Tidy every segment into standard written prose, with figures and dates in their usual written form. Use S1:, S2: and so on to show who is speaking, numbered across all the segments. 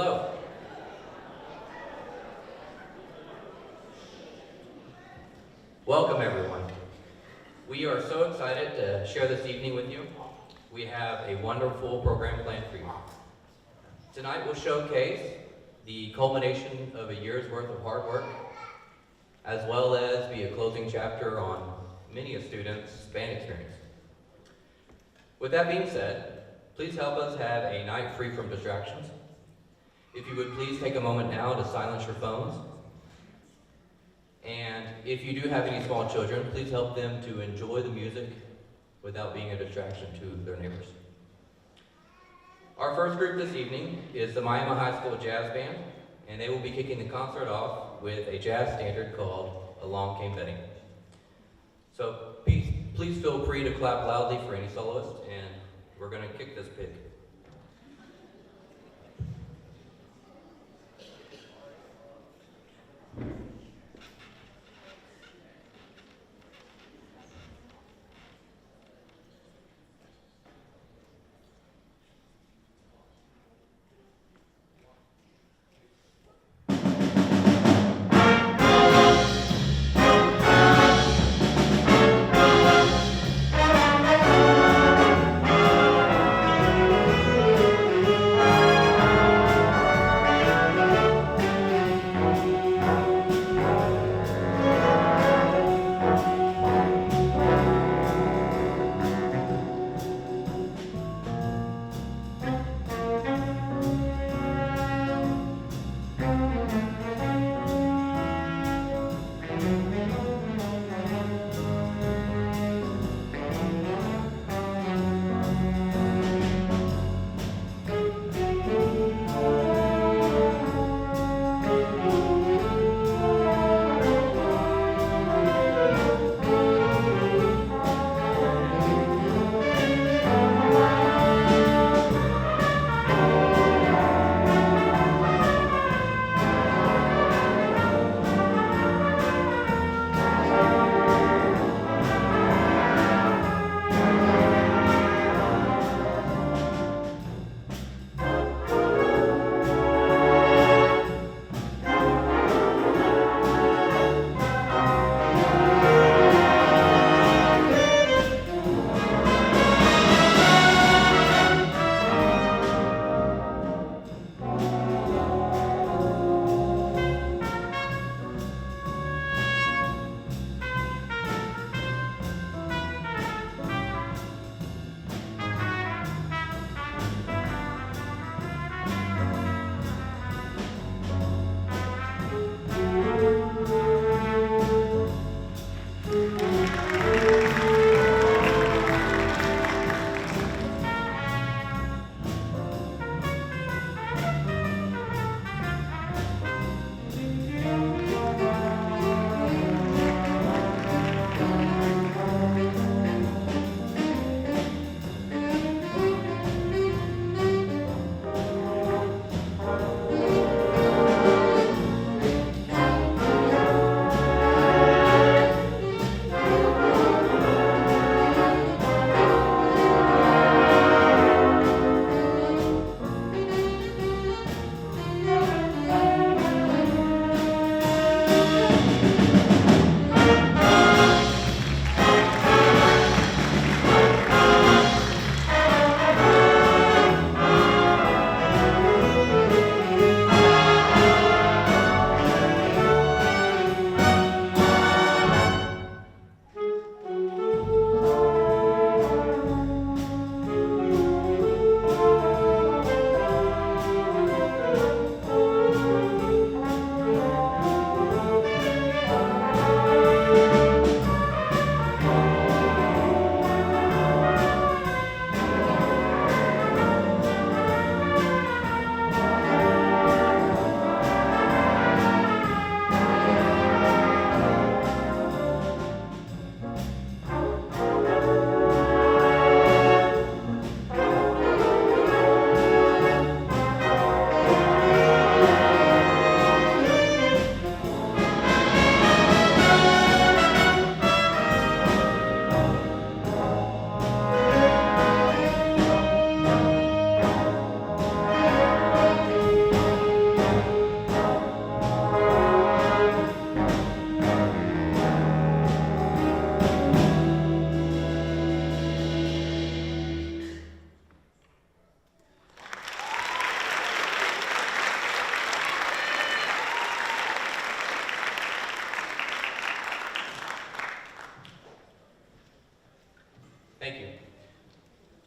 S1: Hello. Welcome everyone. We are so excited to share this evening with you. We have a wonderful program planned for you. Tonight we'll showcase the culmination of a year's worth of hard work, as well as be a closing chapter on many a student's band experience. With that being said, please help us have a night free from distractions. If you would please take a moment now to silence your phones. And if you do have any small children, please help them to enjoy the music without being a distraction to their neighbors. Our first group this evening is the Miami High School Jazz Band, and they will be kicking the concert off with a jazz standard called Along Came Betty. So please feel free to clap loudly for any soloist, and we're going to kick this pig.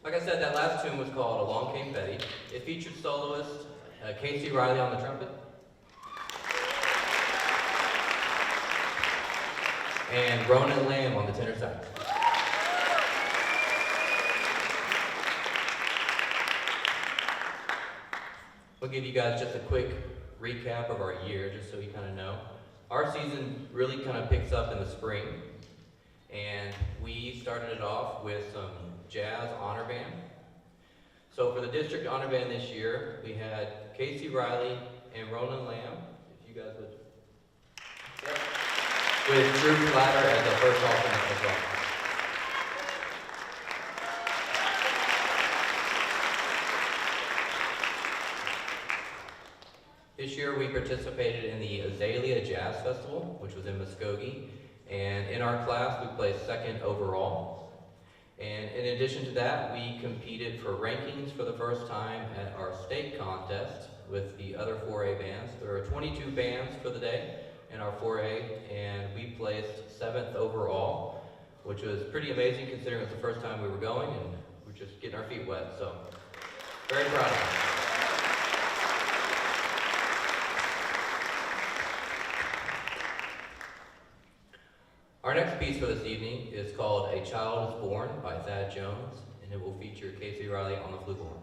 S1: Like I said, that last tune was called Along Came Betty. It featured soloist Casey Riley on the trumpet, and Ronan Lamb on the tenor sax. We'll give you guys just a quick recap of our year, just so you kind of know. Our season really kind of picks up in the spring, and we started it off with some jazz honor band. So for the district honor band this year, we had Casey Riley and Ronan Lamb, if you guys would. Yep. With Drew Platter as the first alternate as well. This year we participated in the Azalea Jazz Festival, which was in Muskogee, and in our class we placed second overall. And in addition to that, we competed for rankings for the first time at our state contest with the other 4A bands. There are 22 bands for the day in our 4A, and we placed 7th overall, which was pretty amazing considering it was the first time we were going and we're just getting our feet wet, so very proud of us. Our next piece for this evening is called A Child is Born by Thad Jones, and it will feature Casey Riley on the flugelhorn.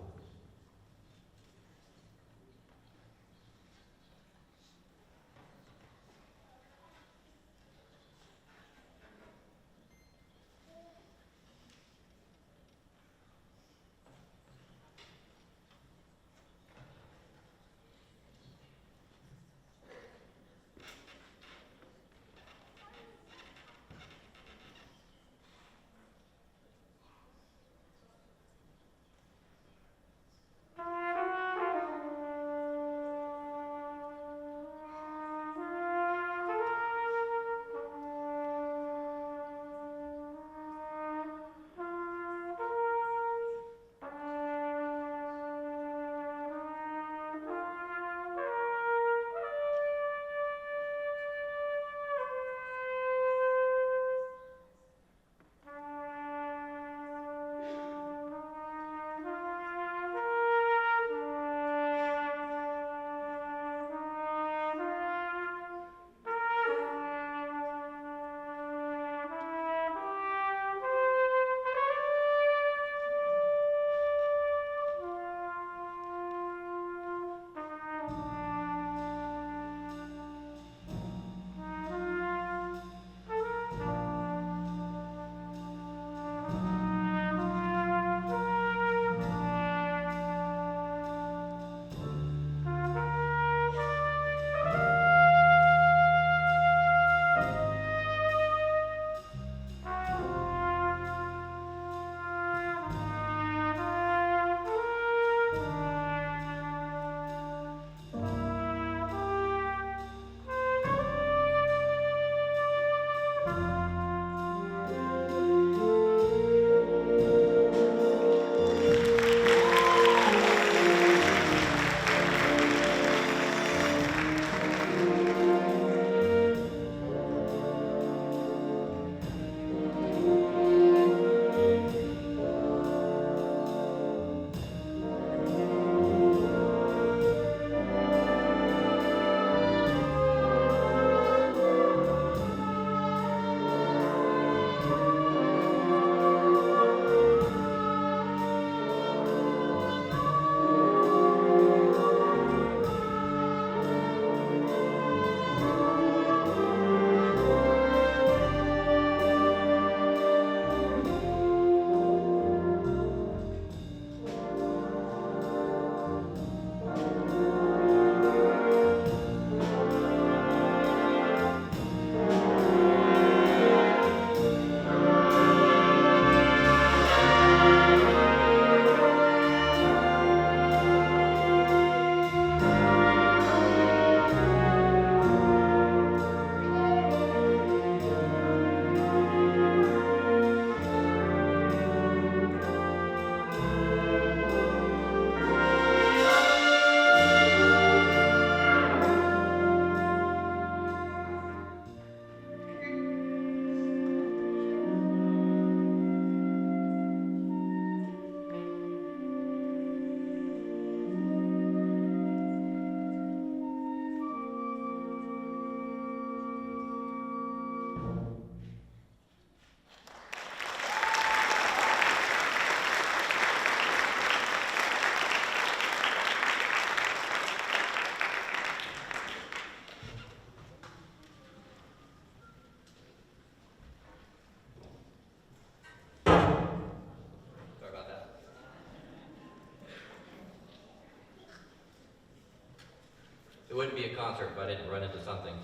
S1: It wouldn't be a concert if I didn't run into something.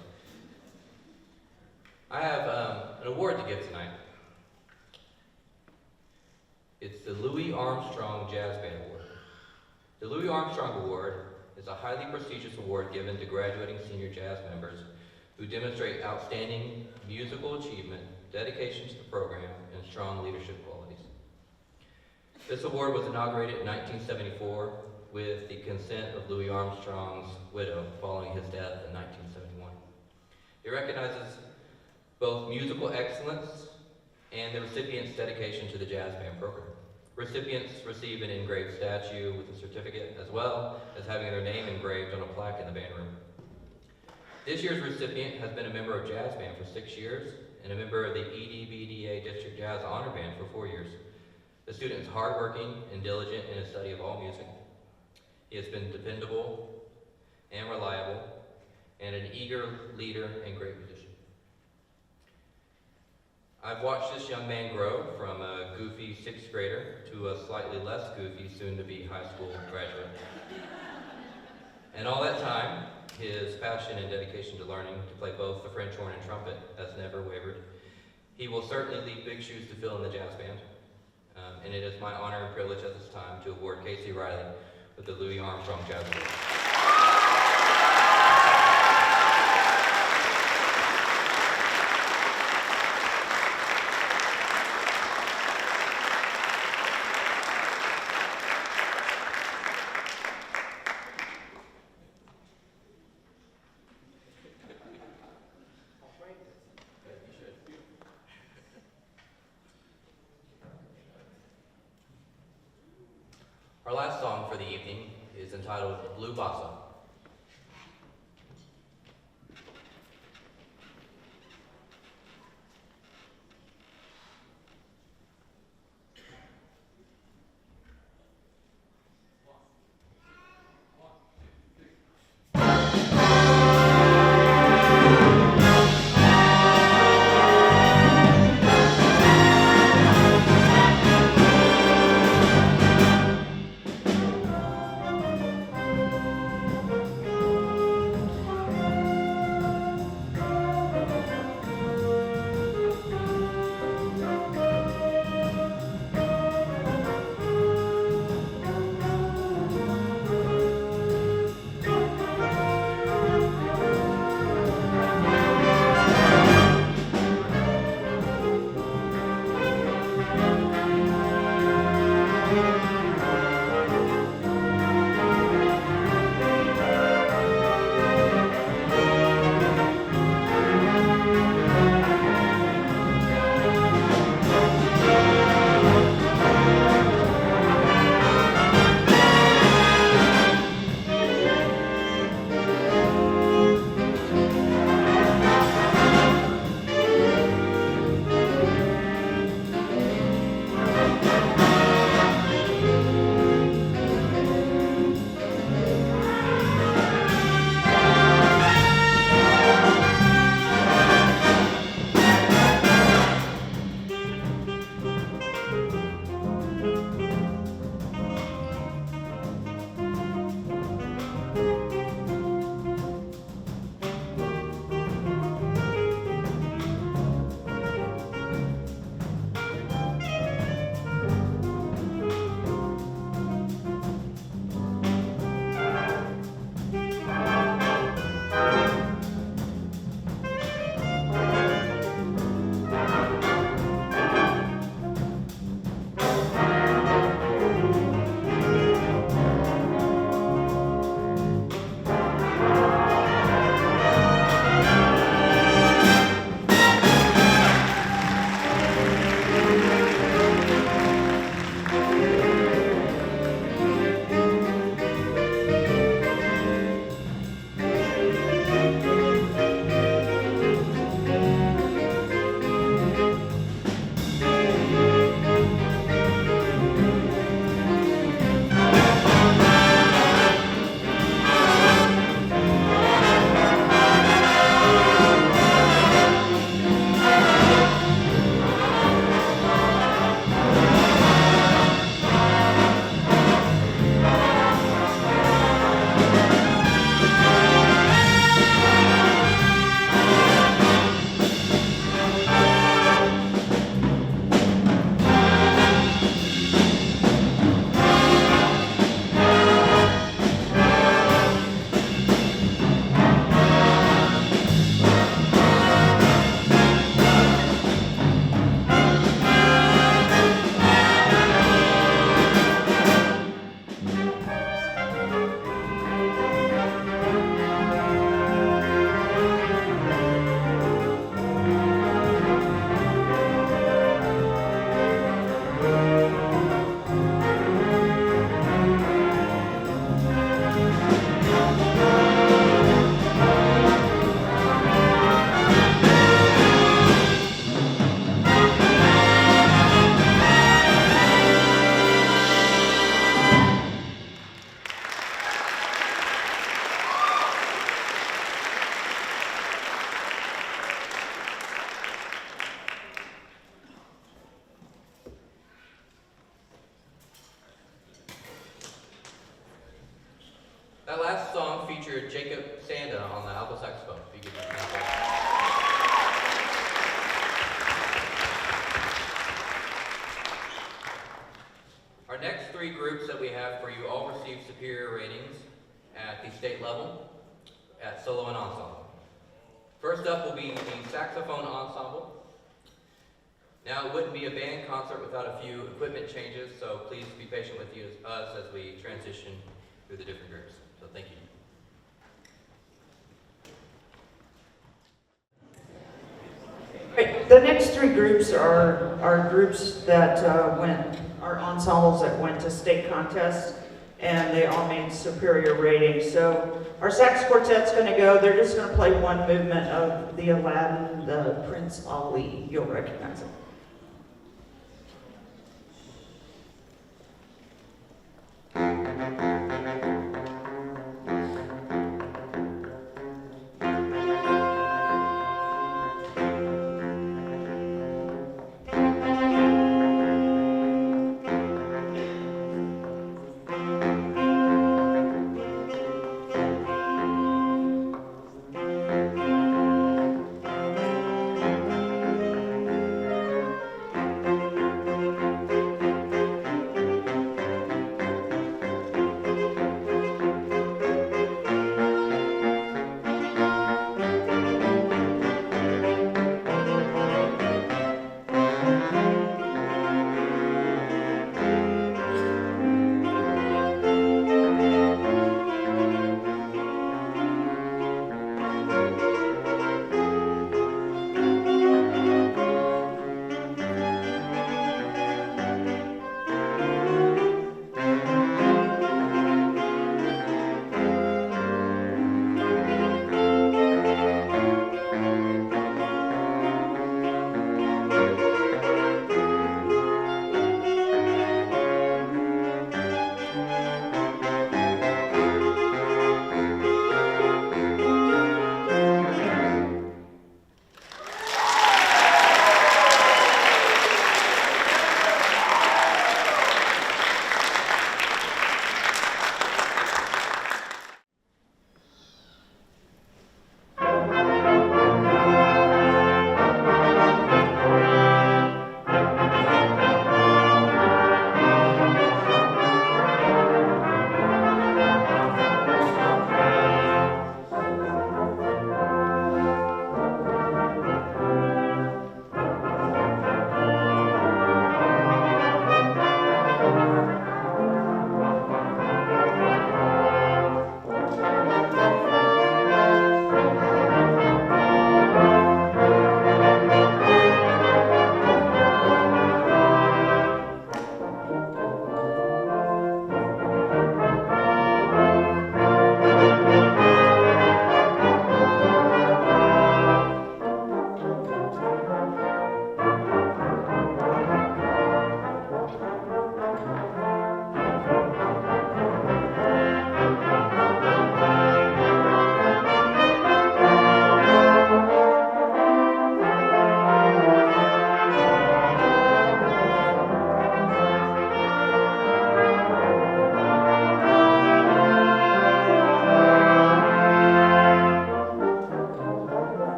S1: I have an award to give tonight. It's the Louis Armstrong Jazz Band Award. The Louis Armstrong Award is a highly prestigious award given to graduating senior jazz members who demonstrate outstanding musical achievement, dedication to the program, and strong leadership qualities. This award was inaugurated in 1974 with the consent of Louis Armstrong's widow following his death in 1971. It recognizes both musical excellence and the recipient's dedication to the jazz band program. Recipients receive an engraved statue with a certificate, as well as having their name engraved on a plaque in the band room. This year's recipient has been a member of jazz band for 6 years and a member of the EDBDA District Jazz Honor Band for 4 years. The student is hardworking and diligent in his study of all music. He has been dependable and reliable, and an eager leader and great musician. I've watched this young man grow from a goofy 6th grader to a slightly less goofy, soon-to-be high school graduate. And all that time, his passion and dedication to learning to play both the French horn and trumpet has never wavered. He will certainly leave big shoes to fill in the jazz band. And it is my honor and privilege at this time to award Casey Riley with the Louis Armstrong Jazz Award. Our last song for the evening is entitled Blue Bossa. That last song featured Jacob Sanda on the alto saxophone. If you could just count that. Our next three groups that we have for you all received superior ratings at the state level at solo and ensemble. First up will be the saxophone ensemble. Now, it wouldn't be a band concert without a few equipment changes, so please be patient with us as we transition through the different groups. So thank you.
S2: Right. The next three groups are groups that are ensembles that went to state contests, and they all made superior ratings. So our sax quartet's going to go. They're just going to play one movement of the Aladdin, the Prince Ali. You'll recognize it.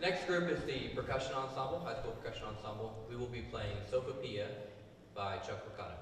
S1: Next group is the percussion ensemble, high school percussion ensemble. We will be playing Sophia by Chuck Ricotta.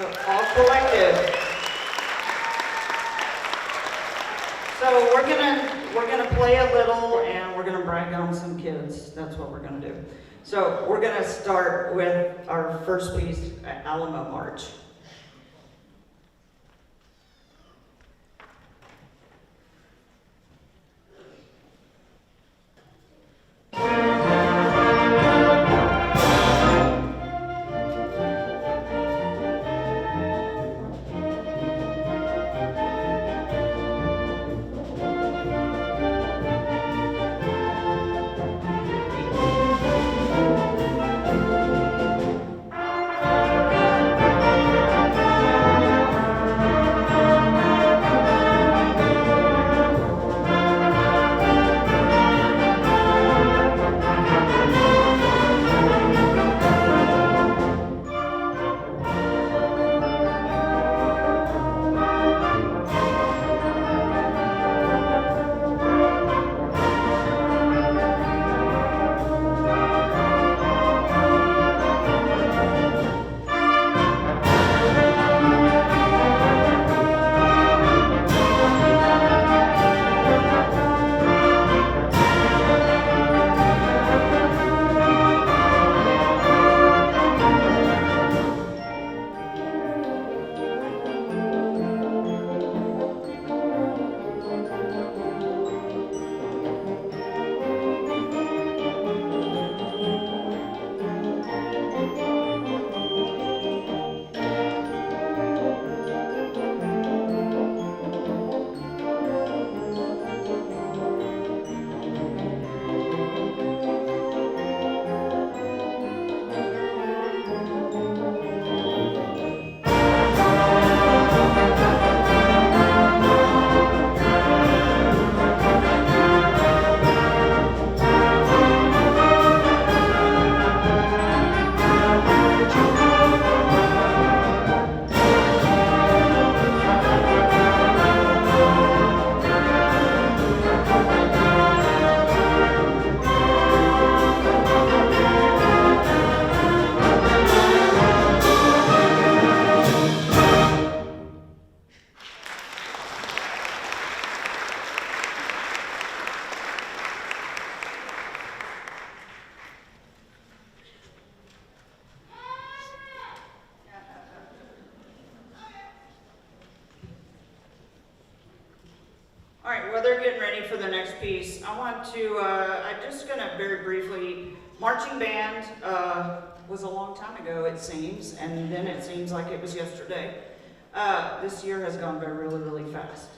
S2: So all collective. So we're gonna play a little and we're gonna brag on some kids. That's what we're gonna do. So we're gonna start with our first piece, Alamo March. All right, while they're getting ready for the next piece, I want to, I'm just gonna very briefly, marching band was a long time ago, it seems, and then it seems like it was yesterday. This year has gone by really fast.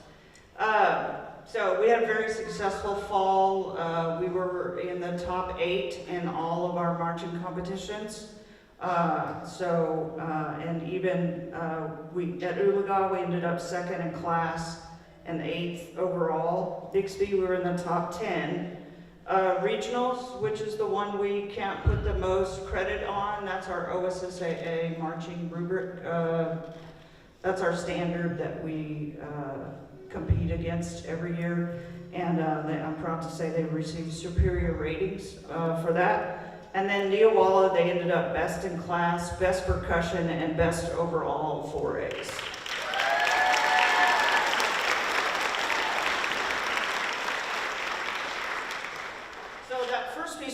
S2: So we had a very successful fall. We were in the top 8 in all of our marching competitions. And even at Oologah, we ended up 2nd in class and 8th overall. Bixby, we were in the top 10. Regionals, which is the one we can't put the most credit on, that's our OSSAA marching rubric. That's our standard that we compete against every year. And I'm proud to say they received superior ratings for that. And then Neowalla, they ended up best in class, best percussion, and best overall 4As.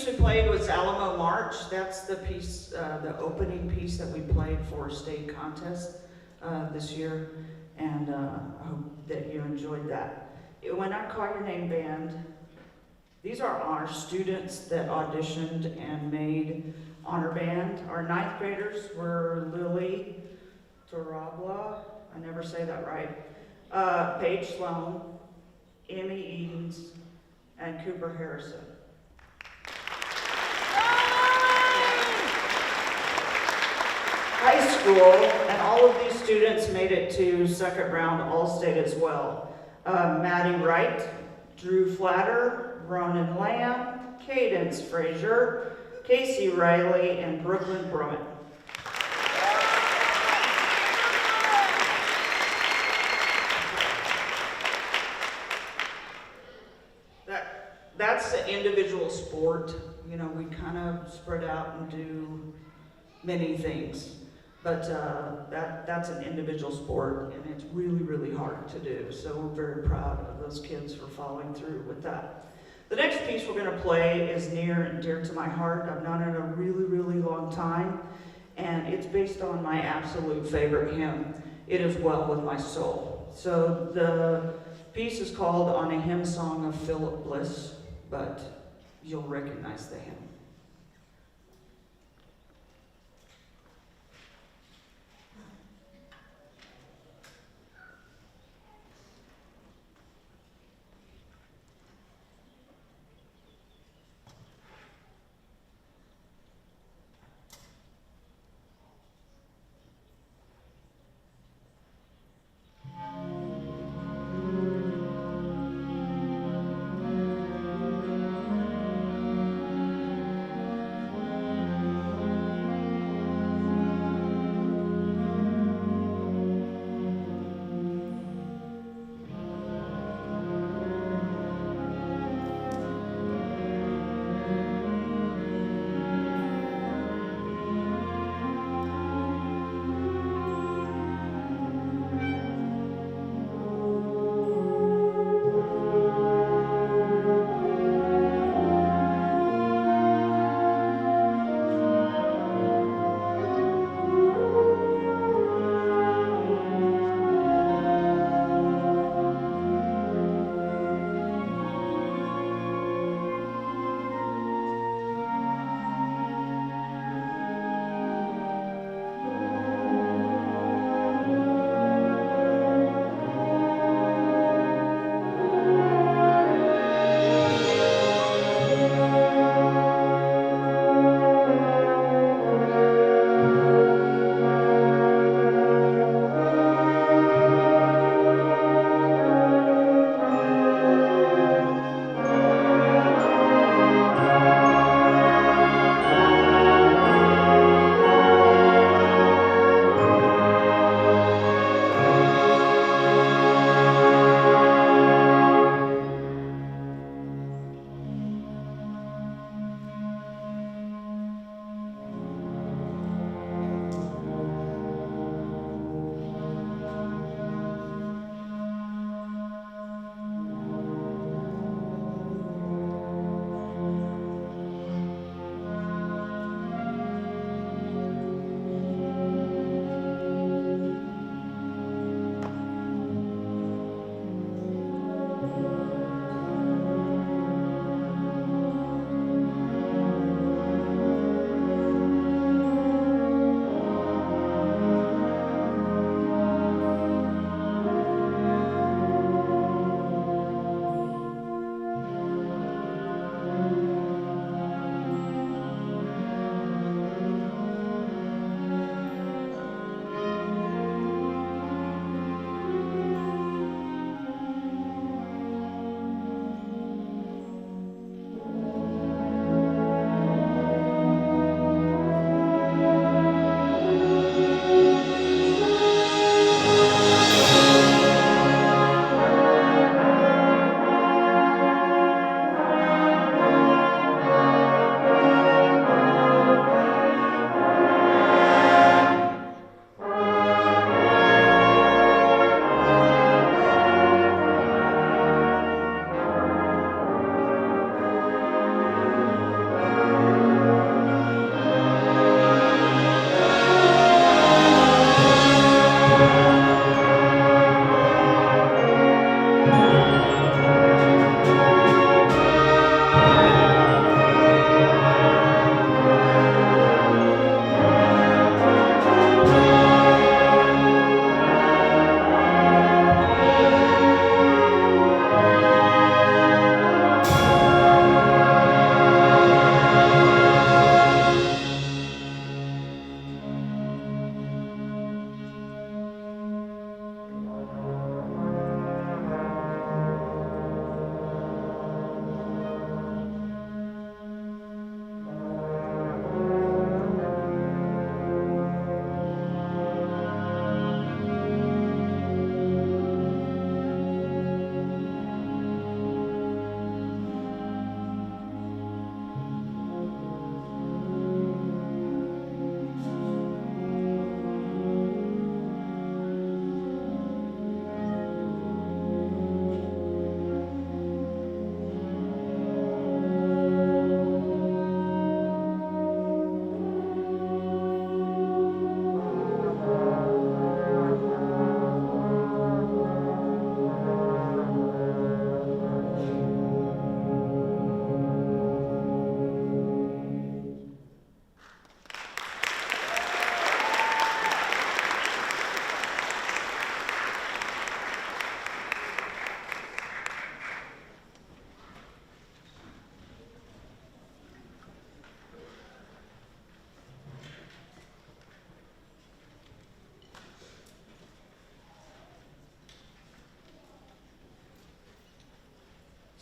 S2: We played was Alamo March. That's the piece, the opening piece that we played for state contest this year, and I hope that you enjoyed that. When I Call Your Name Band, these are our students that auditioned and made honor band. Our 9th graders were Lily Torabla, I never say that right, Paige Sloan, Emmy Edens, and Cooper Harrison. High school, and all of these students made it to 2nd round All-State as well. Maddie Wright, Drew Flatter, Ronan Lamb, Cadence Frazier, Casey Riley, and Brooklyn Brummett. That's an individual sport. You know, we kind of spread out and do many things. But that's an individual sport, and it's really, really hard to do. So we're very proud of those kids for following through with that. The next piece we're going to play is near and dear to my heart. I've known it a really, really long time, and it's based on my absolute favorite hymn, It Is Well With My Soul. So the piece is called On a Hymn Song of Philip Bliss, but you'll recognize the hymn.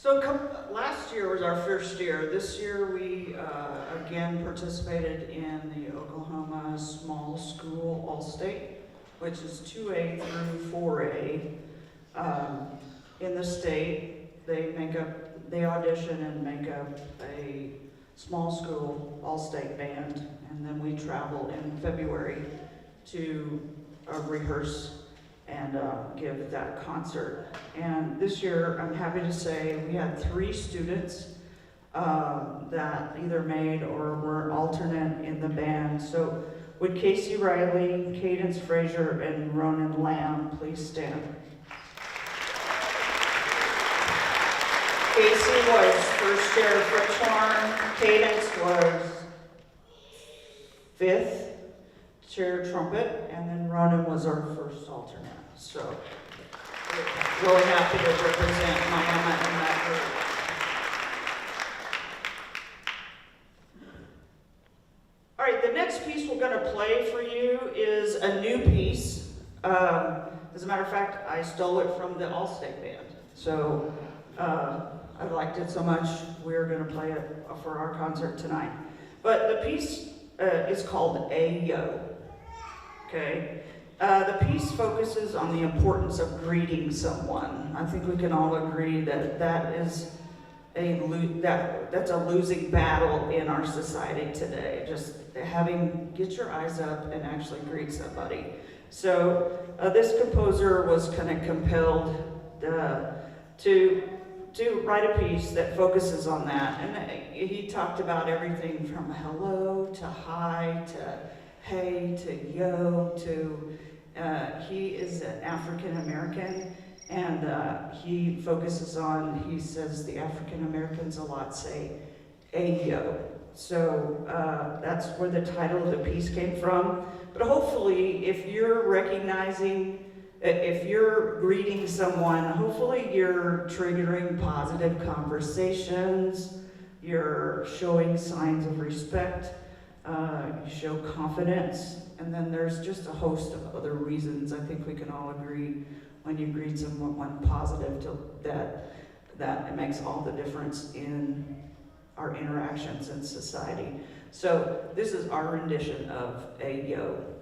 S2: Last year was our first year. This year we again participated in the Oklahoma Small School All-State, which is 2A through 4A. In the state, they audition and make up a small school all-state band, and then we travel in February to rehearse and give that concert. And this year, I'm happy to say, we had 3 students that either made or were alternate in the band. So would Casey Riley, Cadence Frazier, and Ronan Lamb please stand? Casey was first chair Fritz horn, Cadence was 5th chair trumpet, and then Ronan was our first alternate. So, really happy to represent Miami in that group. All right, the next piece we're going to play for you is a new piece. As a matter of fact, I stole it from the Allstate Band. So, I liked it so much, we're going to play it for our concert tonight. But the piece is called Ayo. Okay? The piece focuses on the importance of greeting someone. I think we can all agree that that's a losing battle in our society today. Just get your eyes up and actually greet somebody. So this composer was kind of compelled to write a piece that focuses on that. And he talked about everything from hello to hi to hey to yo to he is an African American, and he says the African Americans a lot say ayo. So that's where the title of the piece came from. But hopefully, if you're greeting someone, hopefully you're triggering positive conversations, you're showing signs of respect, you show confidence, and then there's just a host of other reasons I think we can all agree when you greet someone positive that it makes all the difference in our interactions in society. So this is our rendition of Ayo.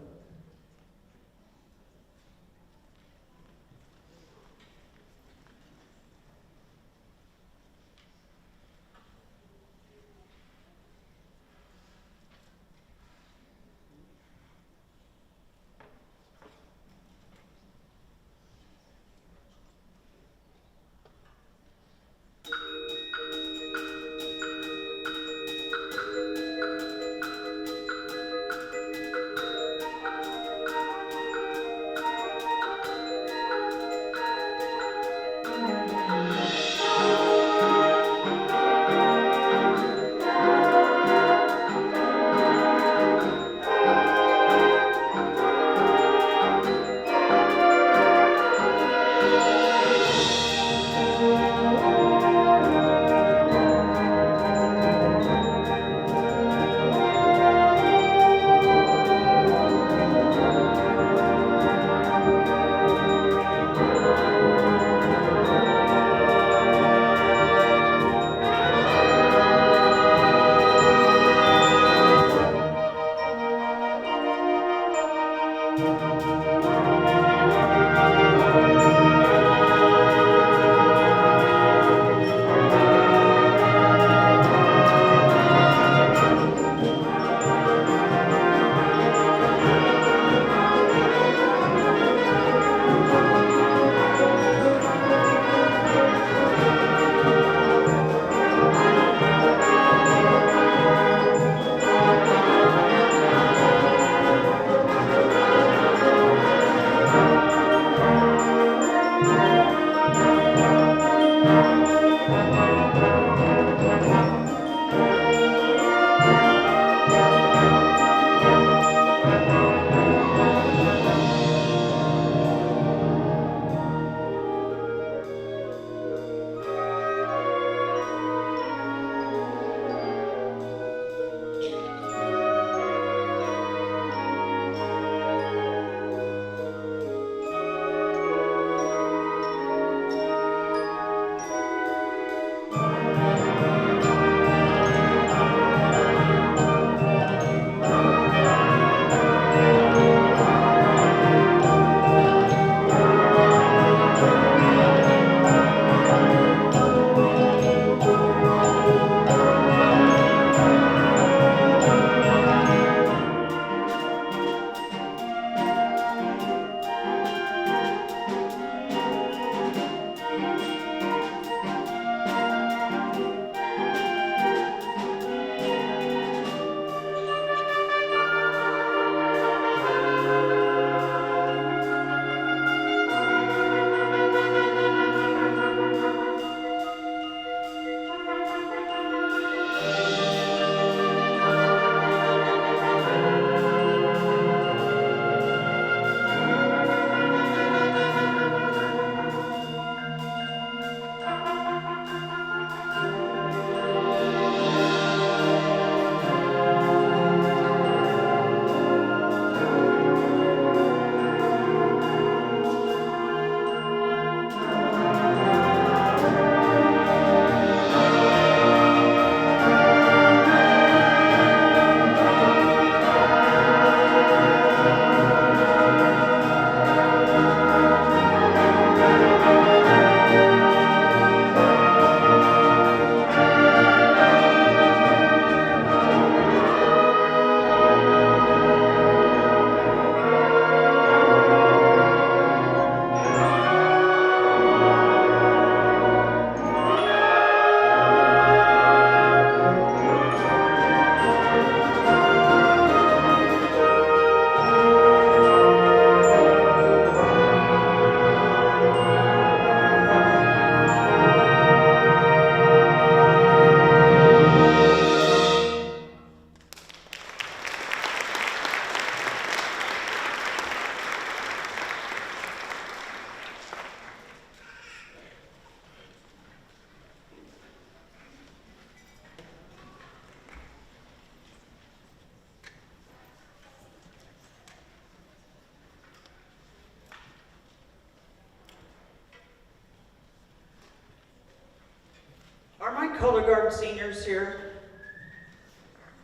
S2: color guard seniors here?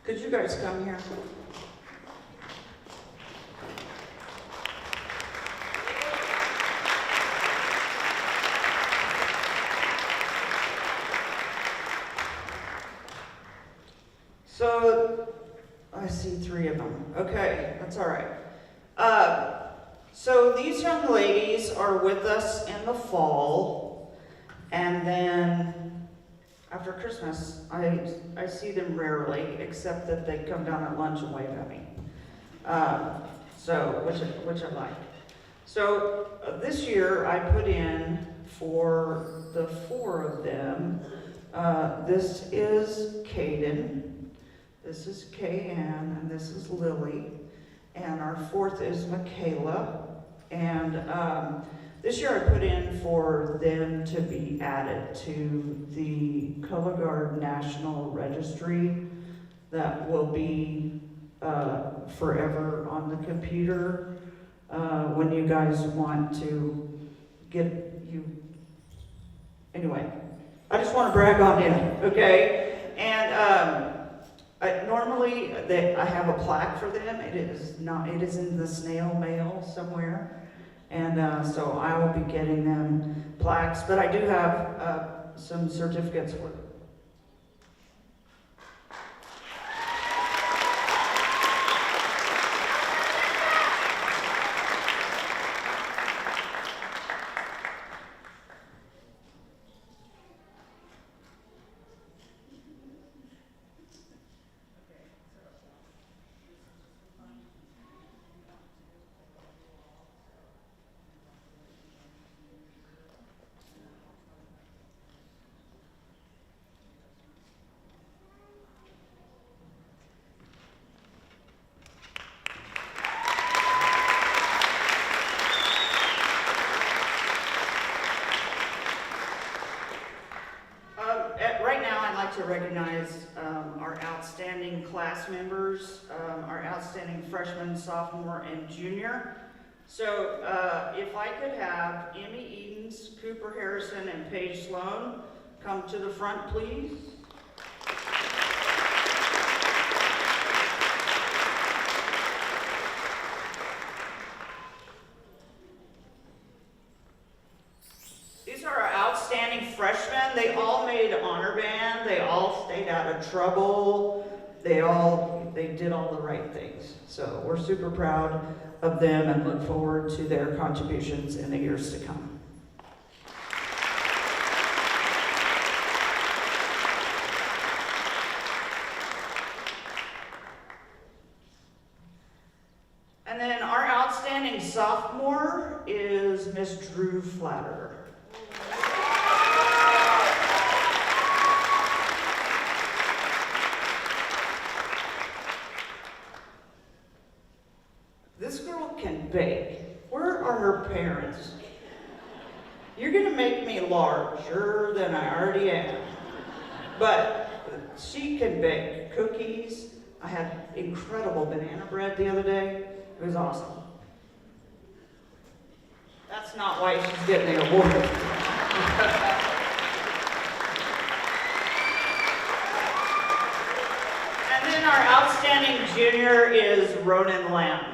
S2: Could you guys come here? So, I see 3 of them. Okay, that's all right. So these young ladies are with us in the fall, and then after Christmas, I see them rarely, except that they come down at lunch and wave at me. Which I like. So this year I put in for the 4 of them. This is Caden, this is Kay-Ann, and this is Lily, and our 4th is Michaela. And this year I put in for them to be added to the Color Guard National Registry that will be forever on the computer when you guys want to get you. Anyway, I just want to brag on you, okay? And normally I have a plaque for them. It is in the snail mail somewhere. And so I will be getting them plaques, but I do have some certificates for them. To recognize our outstanding class members, our outstanding freshman, sophomore, and junior. So if I could have Emmy Edens, Cooper Harrison, and Paige Sloan come to the front, please. These are our outstanding freshmen. They all made honor band. They all stayed out of trouble. They did all the right things. So we're super proud of them and look forward to their contributions in the years to come. And then our outstanding sophomore is Miss Drew Flatter. This girl can bake. Where are her parents? You're gonna make me larger than I already am. But she can bake cookies. I had incredible banana bread the other day. It was awesome. That's not why she's getting the award. And then our outstanding junior is Ronan Lamb.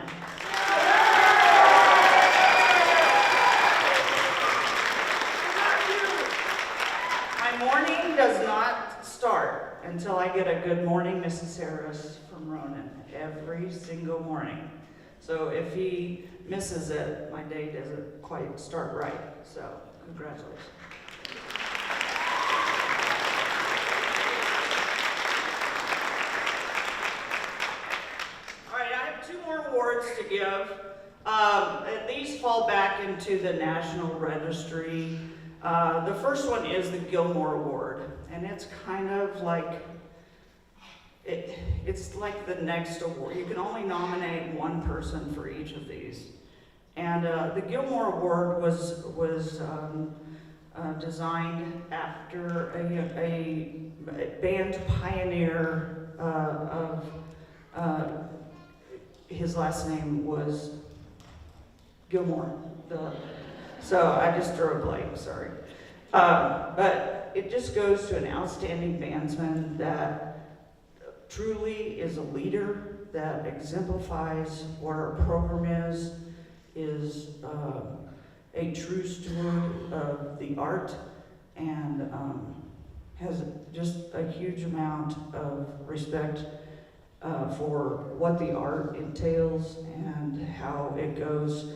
S2: My morning does not start until I get a good morning, Mrs. Harris, from Ronan every single morning. So if he misses it, my day doesn't quite start right. So congratulations. All right, I have 2 more awards to give. These fall back into the National Registry. The first one is the Gilmore Award, and it's kind of like, it's like the next award. You can only nominate 1 person for each of these. And the Gilmore Award was designed after a band pioneer his last name was Gilmore. So I just drew a blank, sorry. But but it just goes to an outstanding bandsman that truly is a leader, that exemplifies what our program is a true steward of the art, and has just a huge amount of respect for what the art entails and how it goes,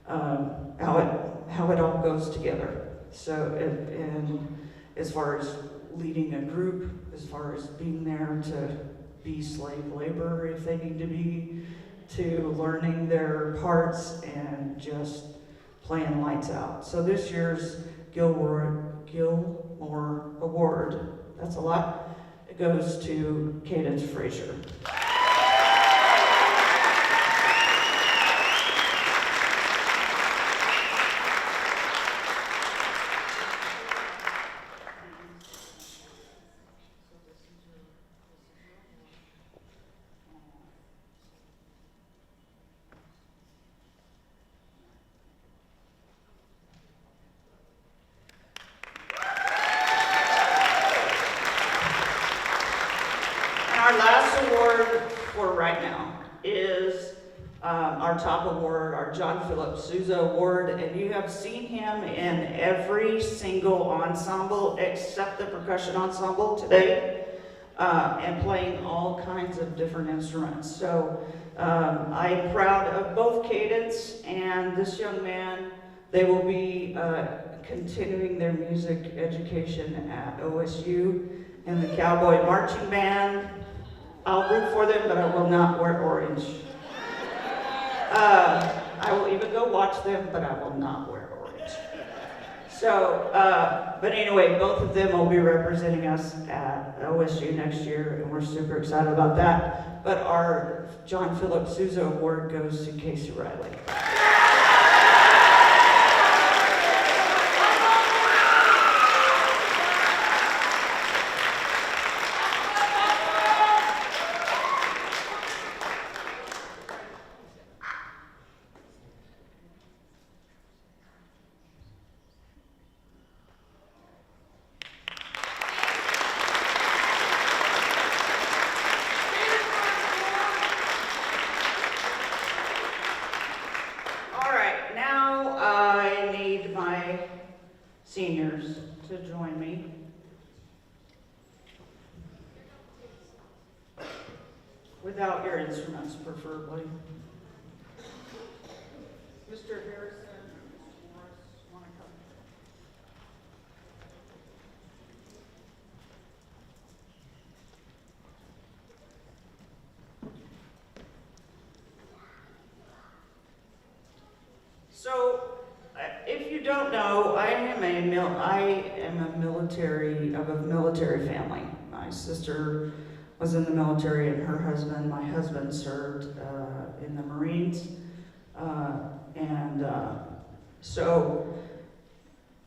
S2: how it all goes together. So, and as far as leading a group, as far as being there to be slave labor if they need to be, to learning their parts and just playing lights out. So this year's Gilmore Award, that's a lot, it goes to Cadence Frazier. Our last award for right now is our top award, our John Philip Sousa Award, and you have seen him in every single ensemble except the percussion ensemble today, and playing all kinds of different instruments. So I'm proud of both Cadence and this young man. They will be continuing their music education at OSU and the Cowboy Marching Band. I'll root for them, but I will not wear orange. I will even go watch them, but I will not wear orange. So, but anyway, both of them will be representing us at OSU next year, and we're super excited about that. But our John Philip Sousa Award goes to Casey Riley. Seniors to join me. Without your instruments, preferably. Mr. Harrison, Mr. Morris, want to come? So, if you don't know, I am a military family. My sister was in the military, and her husband, my husband, served in the Marines, so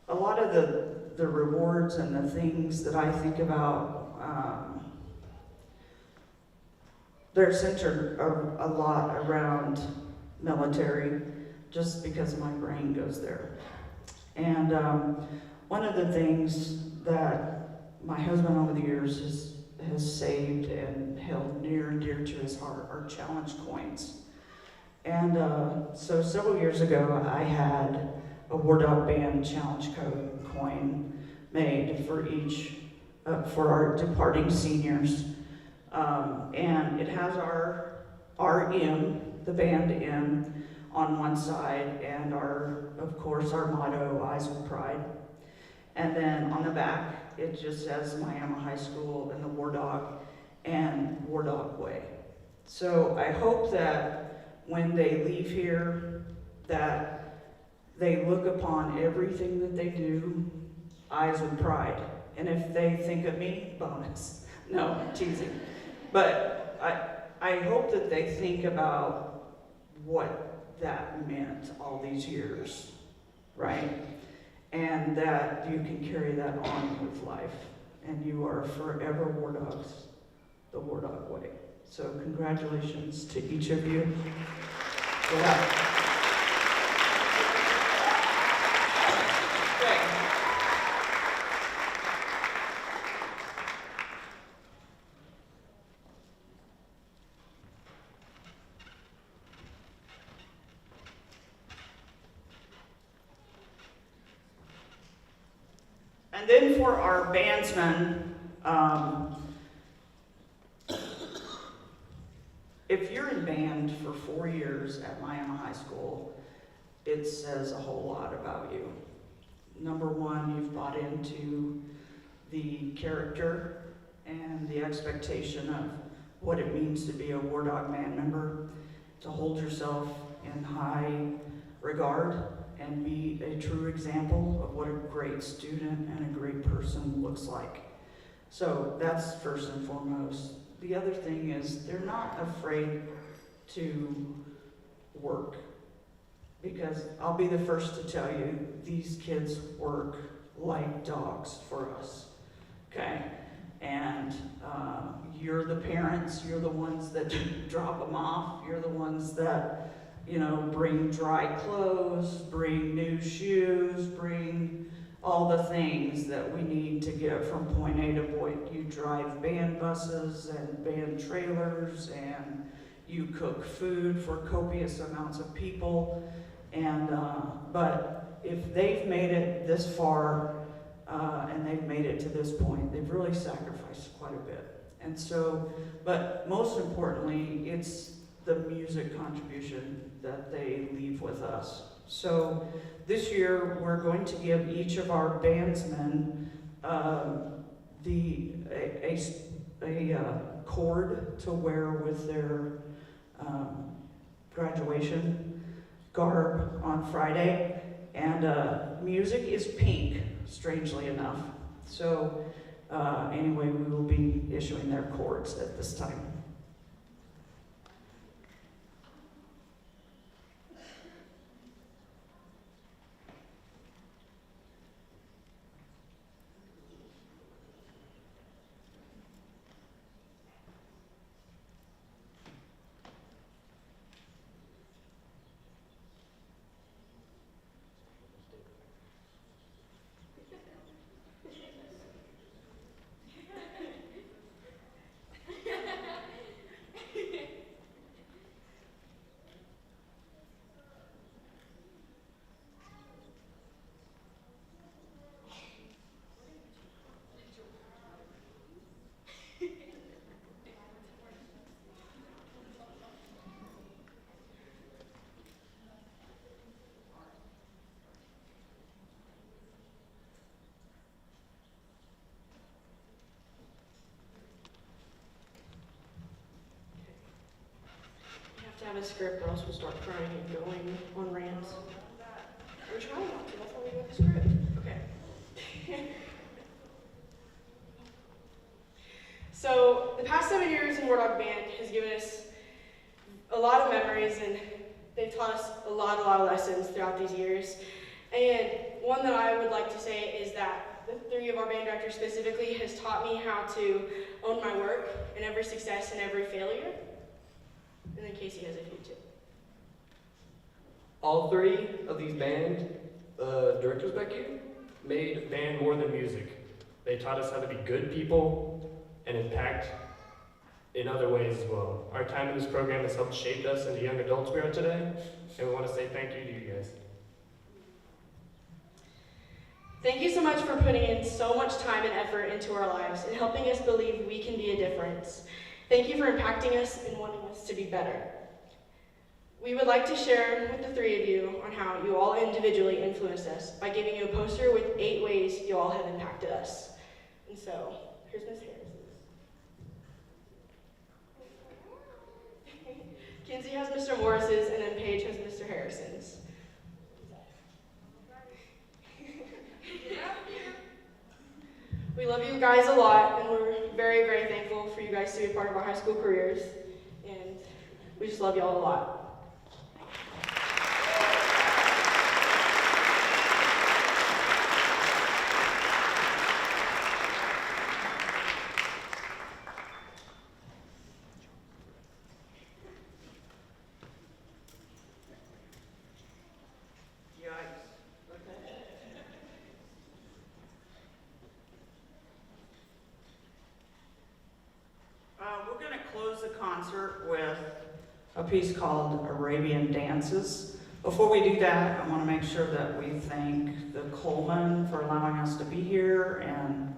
S2: a lot of the rewards and the things that I think about, they're centered a lot around military, just because my brain goes there. And one of the things that my husband over the years has saved and held near and dear to his heart are challenge coins. And so several years ago, I had a Wardog Band challenge coin made for each, for our departing seniors. And it has our M, the band M, on one side, and of course, our motto, Eyes with Pride. And then on the back, it just says Miami High School and the Wardog and Wardog Way. So I hope that when they leave here, that they look upon everything that they do, eyes with pride. And if they think of me, bonus. No, I'm teasing. But I hope that they think about what that meant all these years, right? And that you can carry that on with life. And you are forever Wardogs, the Wardog Way. So congratulations to each of you. Yeah. Okay. And then for our bandsmen, if you're in band for 4 years at Miami High School, it says a whole lot about you. Number one, you've bought into the character and the expectation of what it means to be a Wardog band member, to hold yourself in high regard and be a true example of what a great student and a great person looks like. So that's first and foremost. The other thing is they're not afraid to work, because I'll be the first to tell you, these kids work like dogs for us, okay? And you're the parents, you're the ones that drop them off, you're the ones that, you know, bring dry clothes, bring new shoes, bring all the things that we need to get from point A to point. You drive band buses and band trailers, and you cook food for copious amounts of people. And but if they've made it this far, and they've made it to this point, they've really sacrificed quite a bit. And so, but most importantly, it's the music contribution that they leave with us. So this year, we're going to give each of our bandsmen a cord to wear with their graduation garb on Friday. And music is pink, strangely enough. So anyway, we will be issuing their cords at this time.
S3: Have a script or else we'll start crying and going on rants. We're trying not to, that's why we have a script. Okay. So the past 7 years in Wardog Band has given us a lot of memories, and they've taught us a lot of lessons throughout these years. And one that I would like to say is that the three of our band directors specifically has taught me how to own my work and every success and every failure. And then Casey has a few too.
S4: All three of these band directors back here made band more than music. They taught us how to be good people and impact in other ways as well. Our time in this program has helped shape us into young adults we are today, and we want to say thank you to you guys.
S3: Thank you so much for putting in so much time and effort into our lives and helping us believe we can be a difference. Thank you for impacting us and wanting us to be better. We would like to share with the three of you on how you all individually influenced us by giving you a poster with 8 ways you all have impacted us. And so, here's Ms. Harris's. Kinsey has Mr. Morris's, and then Paige has Mr. Harrison's. We love you guys a lot, and we're very, very thankful for you guys to be a part of our high school careers, and we just love y'all a lot.
S2: We're going to close the concert with a piece called Arabian Dances. Before we do that, I want to make sure that we thank the Coleman for allowing us to be here and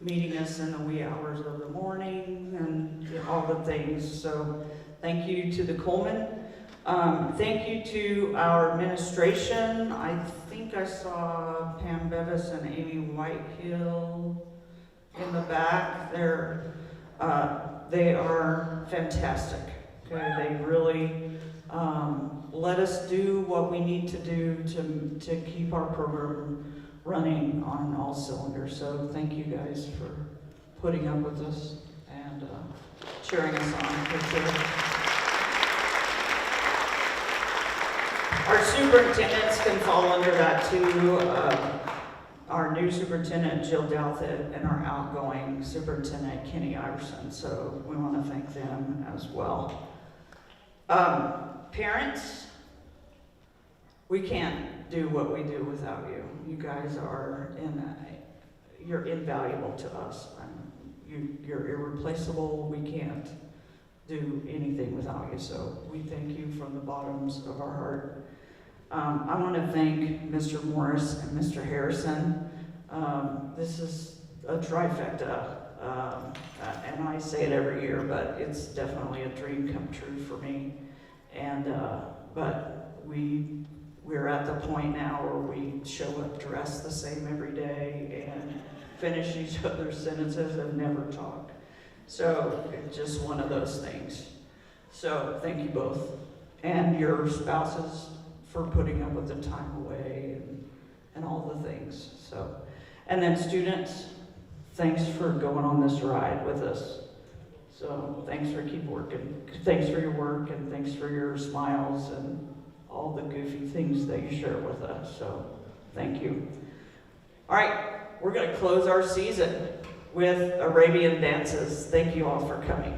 S2: meeting us in the wee hours of the morning and all the things. So thank you to the Coleman. Thank you to our administration. I think I saw Pam Bevis and Amy Whitehill in the back. They are fantastic. Okay, they really let us do what we need to do to keep our program running on all cylinders. So thank you guys for putting up with us and cheering us on. Appreciate it. Our superintendents can fall under that too. Our new superintendent, Jill Douthit, and our outgoing superintendent, Kenny Iverson. So we want to thank them as well. Parents, we can't do what we do without you. You guys are you're invaluable to us. You're irreplaceable. We can't do anything without you. So we thank you from the bottoms of our heart. I want to thank Mr. Morris and Mr. Harrison. This is a trifecta, and I say it every year, but it's definitely a dream come true for me. And but we're at the point now where we show up dressed the same every day and finish each other's sentences and never talk. So it's just one of those things. So thank you both, and your spouses for putting up with the time away and all the things. So, and then students, thanks for going on this ride with us. So thanks for keep working. Thanks for your work, and thanks for your smiles and all the goofy things that you share with us. So thank you. All right, we're going to close our season with Arabian dances. Thank you all for coming.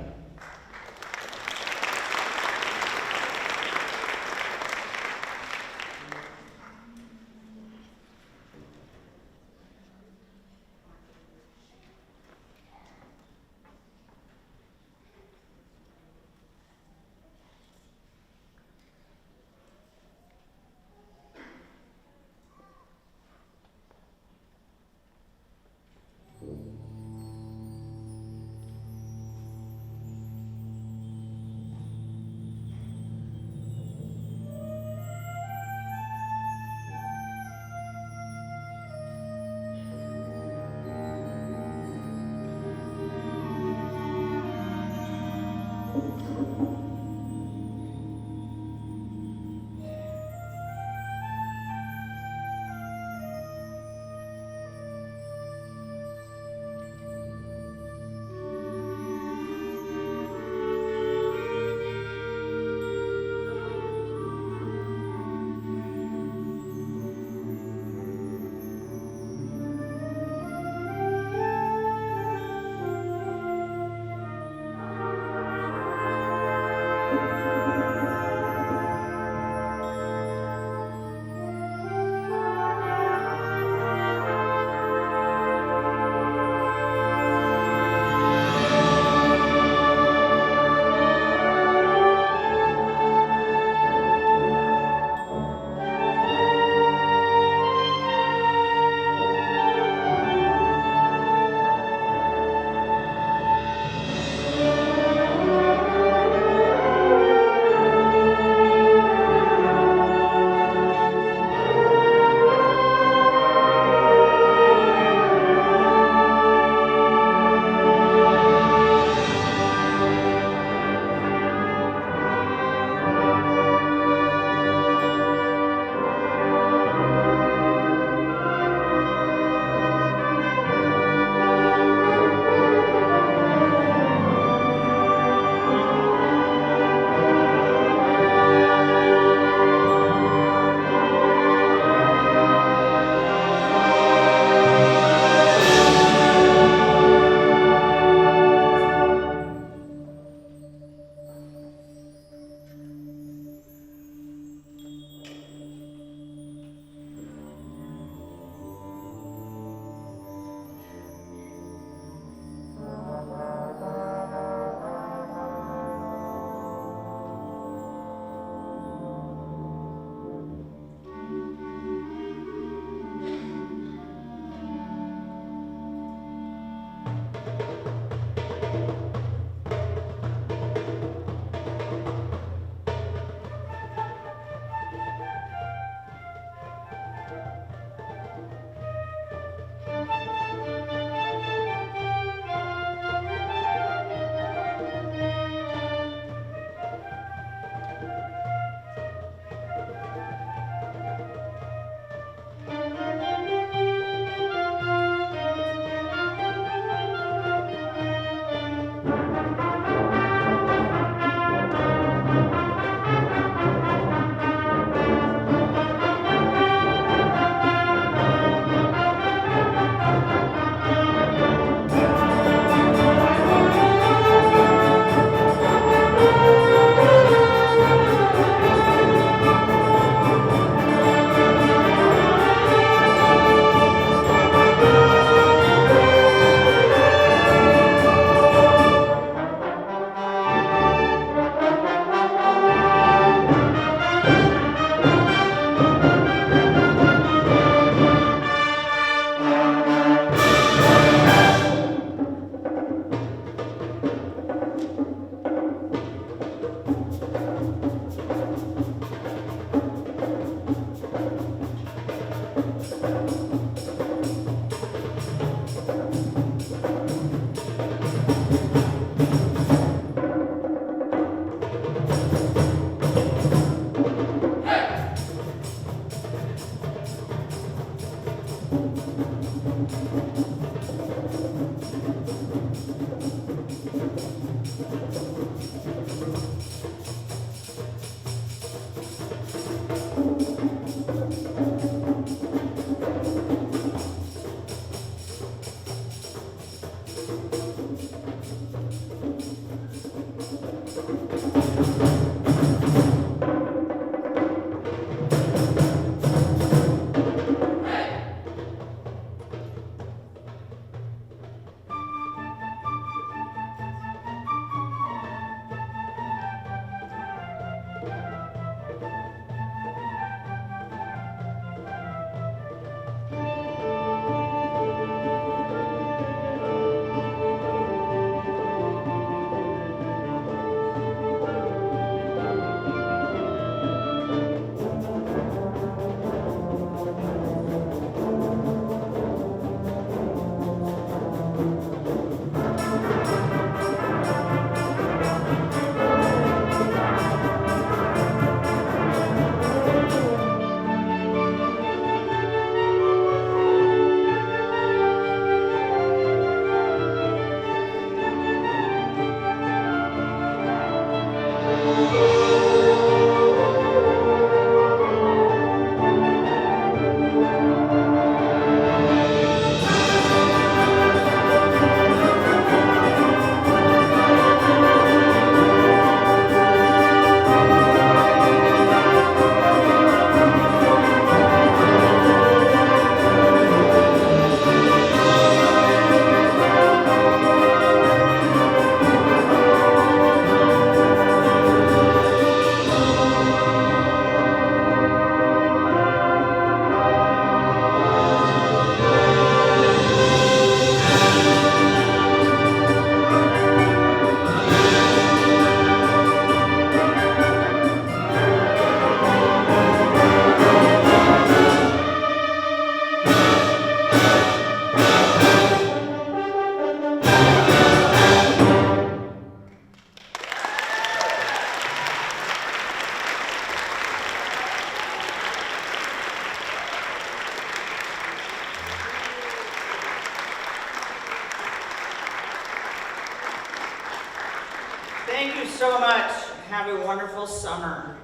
S2: Thank you so much. Have a wonderful summer.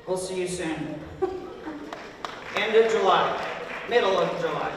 S2: We'll see you soon. End of July, middle of July.